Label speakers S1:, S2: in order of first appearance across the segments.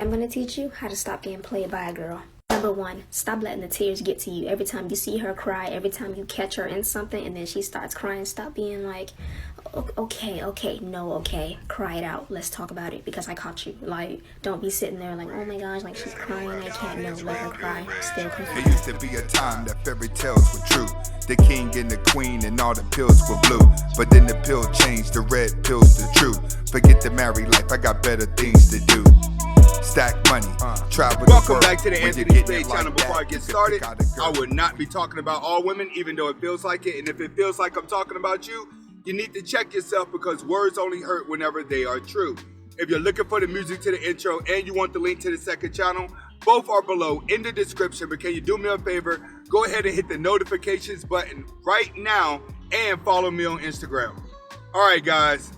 S1: I'm going to teach you how to stop getting played by a girl. Number one, stop letting the tears get to you. Every time you see her cry, every time you catch her in something and then she starts crying, stop being like, okay, cry it out. Let's talk about it because I caught you. Like, don't be sitting there like, oh my gosh, like she's crying, I can't. No, let her cry. Still confused.
S2: There used to be a time that fairy tales were true. The king and the queen and all the pills were blue. But then the pill changed, the red pill's the truth. Forget the married life, I got better things to do. Stack money, travel.
S3: Welcome back to the Anthony Spade channel. Before I get started, I would not be talking about all women, even though it feels like it. And if it feels like I'm talking about you, you need to check yourself because words only hurt whenever they are true. If you're looking for the music to the intro and you want the link to the second channel, both are below in the description. But can you do me a favor? Go ahead and hit the notifications button right now and follow me on Instagram. All right, guys.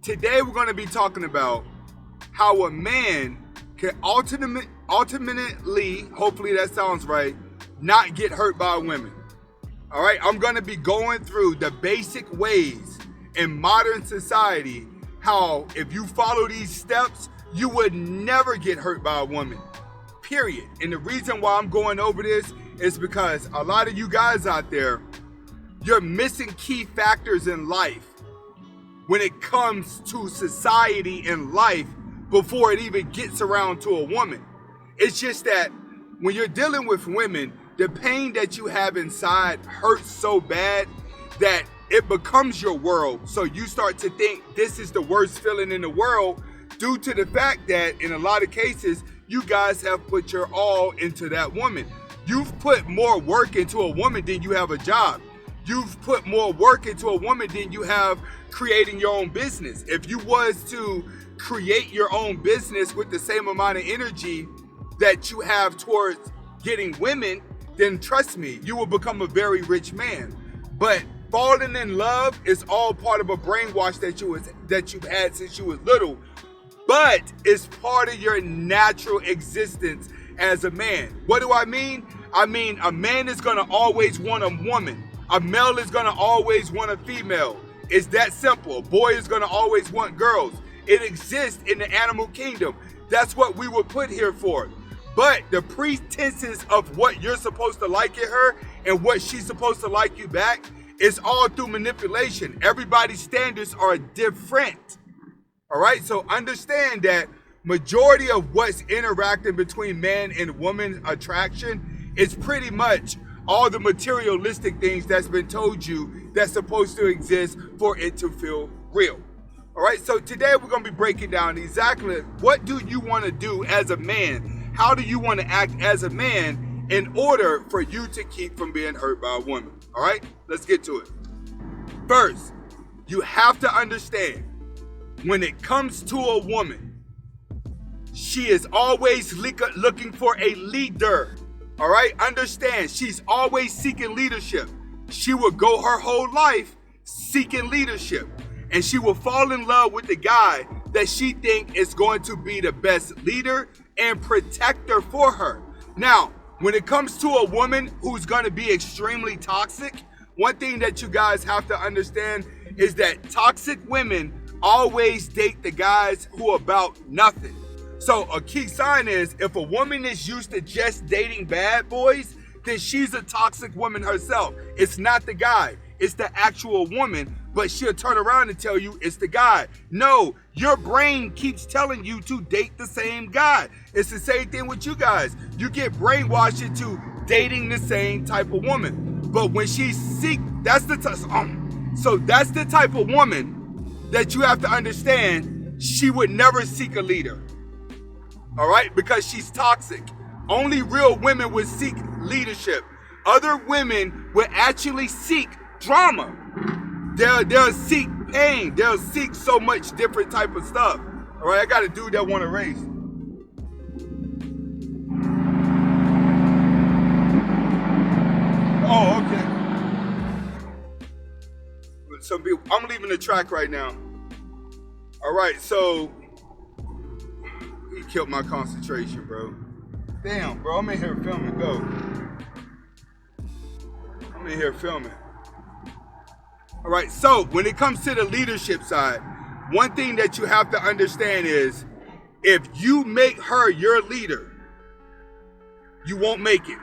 S3: Today we're going to be talking about how a man can ultimately, hopefully that sounds right, not get hurt by women. All right, I'm going to be going through the basic ways in modern society how if you follow these steps, you would never get hurt by a woman, period. And the reason why I'm going over this is because a lot of you guys out there, you're missing key factors in life when it comes to society and life before it even gets around to a woman. It's just that when you're dealing with women, the pain that you have inside hurts so bad that it becomes your world. So you start to think this is the worst feeling in the world due to the fact that in a lot of cases, you guys have put your all into that woman. You've put more work into a woman than you have a job. You've put more work into a woman than you have creating your own business. If you was to create your own business with the same amount of energy that you have towards getting women, then trust me, you will become a very rich man. But falling in love is all part of a brainwash that you've had since you was little. But it's part of your natural existence as a man. What do I mean? I mean, a man is gonna always want a woman. A male is gonna always want a female. It's that simple. A boy is gonna always want girls. It exists in the animal kingdom. That's what we were put here for. But the pretenses of what you're supposed to like in her and what she's supposed to like you back is all through manipulation. Everybody's standards are different. All right, so understand that majority of what's interacting between man and woman attraction is pretty much all the materialistic things that's been told you that's supposed to exist for it to feel real. All right, so today we're going to be breaking down exactly what do you want to do as a man? How do you want to act as a man in order for you to keep from being hurt by a woman? All right, let's get to it. First, you have to understand when it comes to a woman, she is always looking for a leader. All right, understand, she's always seeking leadership. She will go her whole life seeking leadership. And she will fall in love with the guy that she thinks is going to be the best leader and protector for her. Now, when it comes to a woman who's going to be extremely toxic, one thing that you guys have to understand is that toxic women always date the guys who are about nothing. So a key sign is if a woman is used to just dating bad boys, then she's a toxic woman herself. It's not the guy, it's the actual woman. But she'll turn around and tell you it's the guy. No, your brain keeps telling you to date the same guy. It's the same thing with you guys. You get brainwashed into dating the same type of woman. But when she that's the type of woman that you have to understand she would never seek a leader. All right, because she's toxic. Only real women would seek leadership. Other women would actually seek drama. They'll seek pain. They'll seek so much different type of stuff. All right, I got a dude that want to race. Oh, okay. Some people, I'm leaving the track right now. All right, so he killed my concentration, bro. Damn, bro, I'm in here filming. Go. I'm in here filming. All right, so when it comes to the leadership side, one thing that you have to understand is If you make her your leader, you won't make it.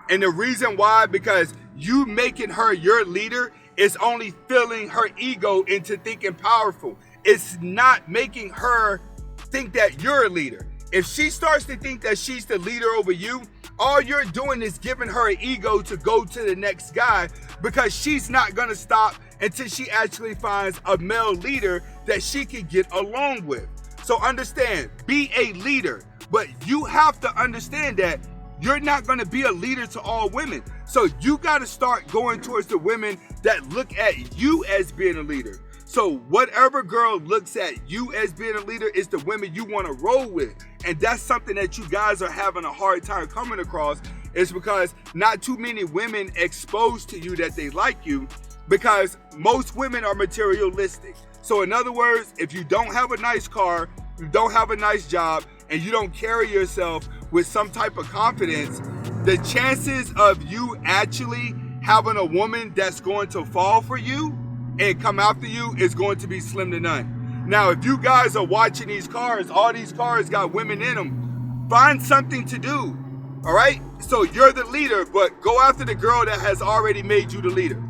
S3: And the reason why, because you making her your leader is only filling her ego into thinking powerful. It's not making her think that you're a leader. If she starts to think that she's the leader over you, all you're doing is giving her an ego to go to the next guy, because she's not going to stop until she actually finds a male leader that she can get along with. So understand, be a leader, but you have to understand that you're not going to be a leader to all women. So you got to start going towards the women that look at you as being a leader. So whatever girl looks at you as being a leader is the women you want to roll with. And that's something that you guys are having a hard time coming across, is because not too many women expose to you that they like you, because most women are materialistic. So in other words, if you don't have a nice car, you don't have a nice job, and you don't carry yourself with some type of confidence, the chances of you actually having a woman that's going to fall for you and come after you is going to be slim to none. Now, if you guys are watching these cars, all these cars got women in them, find something to do, all right? So you're the leader, but go after the girl that has already made you the leader.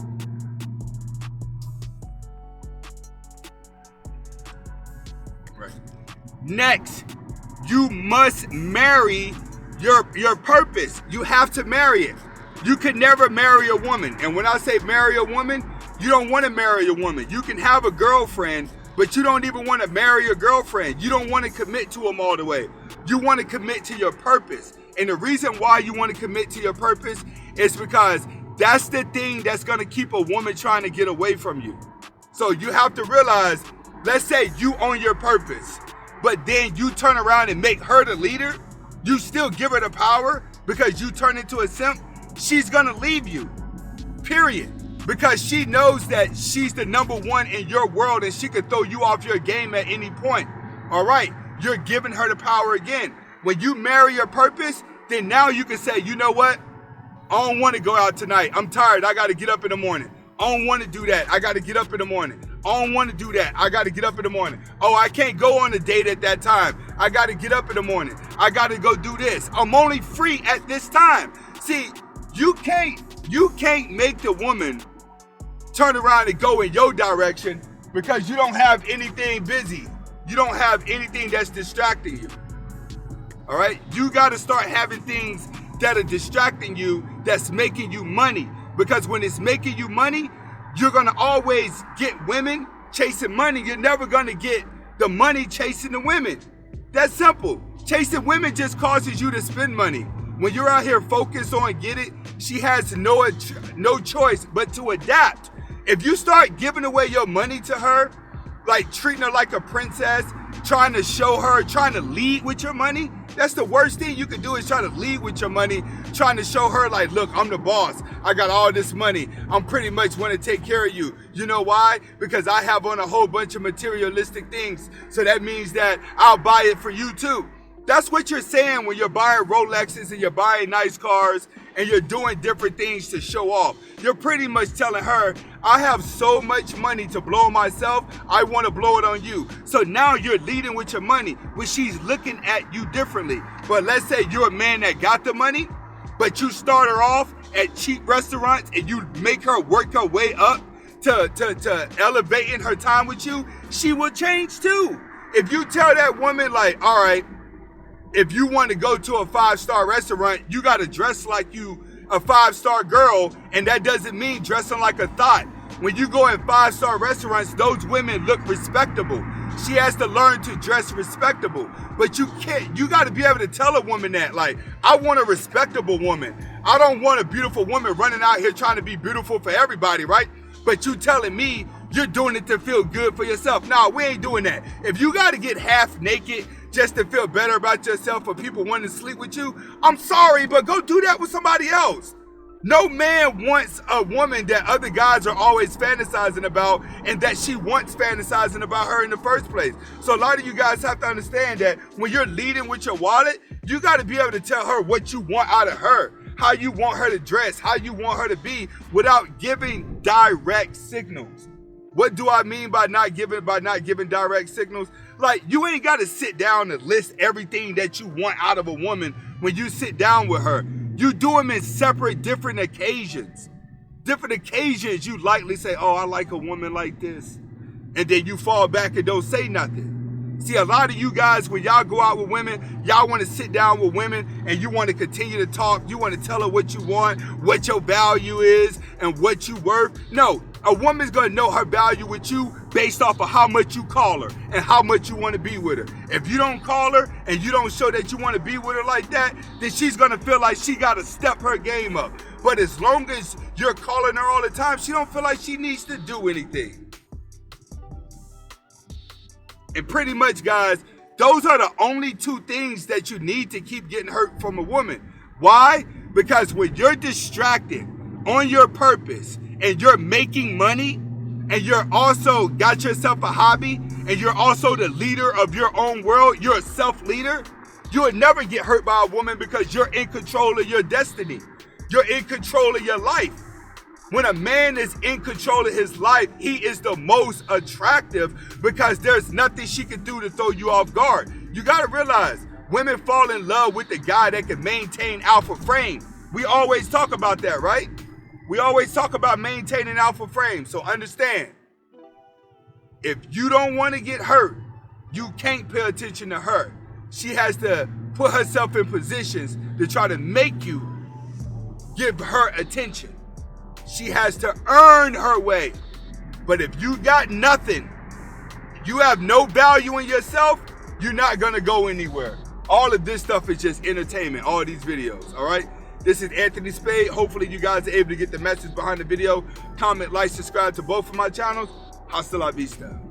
S3: Right. Next, you must marry your purpose. You have to marry it. You can never marry a woman. And when I say marry a woman, you don't want to marry a woman. You can have a girlfriend, but you don't even want to marry a girlfriend. You don't want to commit to them all the way. You want to commit to your purpose. And the reason why you want to commit to your purpose is because that's the thing that's going to keep a woman trying to get away from you. So you have to realize, let's say you own your purpose, but then you turn around and make her the leader. You still give her the power because you turn into a simp. She's going to leave you, period. Because she knows that she's the number one in your world and she could throw you off your game at any point. All right, you're giving her the power again. When you marry your purpose, then now you can say, you know what? I don't want to go out tonight. I'm tired. I got to get up in the morning. I don't want to do that. I got to get up in the morning. I don't want to do that. I got to get up in the morning. Oh, I can't go on a date at that time. I got to get up in the morning. I got to go do this. I'm only free at this time. See, you can't make the woman turn around and go in your direction because you don't have anything busy. You don't have anything that's distracting you. All right? You got to start having things that are distracting you, that's making you money. Because when it's making you money, you're going to always get women chasing money. You're never going to get the money chasing the women. That's simple. Chasing women just causes you to spend money. When you're out here focused on get it, she has no choice but to adapt. If you start giving away your money to her, like treating her like a princess, trying to show her, trying to lead with your money, that's the worst thing you can do, is try to lead with your money, trying to show her like, look, I'm the boss. I got all this money. I'm pretty much want to take care of you. You know why? Because I have on a whole bunch of materialistic things. So that means that I'll buy it for you too. That's what you're saying when you're buying Rolexes and you're buying nice cars and you're doing different things to show off. You're pretty much telling her, I have so much money to blow on myself, I want to blow it on you. So now you're leading with your money when she's looking at you differently. But let's say you're a man that got the money, but you start her off at cheap restaurants and you make her work her way up to elevating her time with you, she will change too. If you tell that woman like, all right, if you want to go to a 5-star restaurant, you got to dress like you a 5-star girl, and that doesn't mean dressing like a thought. When you go in 5-star restaurants, those women look respectable. She has to learn to dress respectable. But you got to be able to tell a woman that, like, I want a respectable woman. I don't want a beautiful woman running out here trying to be beautiful for everybody, right? But you telling me you're doing it to feel good for yourself. Nah, we ain't doing that. If you got to get half naked just to feel better about yourself for people wanting to sleep with you, I'm sorry, but go do that with somebody else. No man wants a woman that other guys are always fantasizing about and that she wants fantasizing about her in the first place. So a lot of you guys have to understand that when you're leading with your wallet, you got to be able to tell her what you want out of her, how you want her to dress, how you want her to be, without giving direct signals. What do I mean by not giving direct signals? Like, you ain't got to sit down and list everything that you want out of a woman when you sit down with her. You do them in separate, different occasions. Different occasions, you lightly say, oh, I like a woman like this. And then you fall back and don't say nothing. See, a lot of you guys, when y'all go out with women, y'all want to sit down with women and you want to continue to talk. You want to tell her what you want, what your value is, and what you worth. No, a woman's going to know her value with you based off of how much you call her and how much you want to be with her. If you don't call her and you don't show that you want to be with her like that, then she's going to feel like she got to step her game up. But as long as you're calling her all the time, she don't feel like she needs to do anything. And pretty much, guys, those are the only two things that you need to keep getting hurt from a woman. Why? Because when you're distracted on your purpose and you're making money and you're also got yourself a hobby and you're also the leader of your own world, you're a self-leader, you will never get hurt by a woman because you're in control of your destiny. You're in control of your life. When a man is in control of his life, he is the most attractive because there's nothing she can do to throw you off guard. You got to realize, women fall in love with the guy that can maintain alpha frame. We always talk about that, right? We always talk about maintaining alpha frame. So understand, if you don't want to get hurt, you can't pay attention to her. She has to put herself in positions to try to make you give her attention. She has to earn her way. But if you got nothing, you have no value in yourself, you're not going to go anywhere. All of this stuff is just entertainment, all these videos, all right? This is Anthony Spade. Hopefully you guys are able to get the message behind the video. Comment, like, subscribe to both of my channels. Hasta la vista.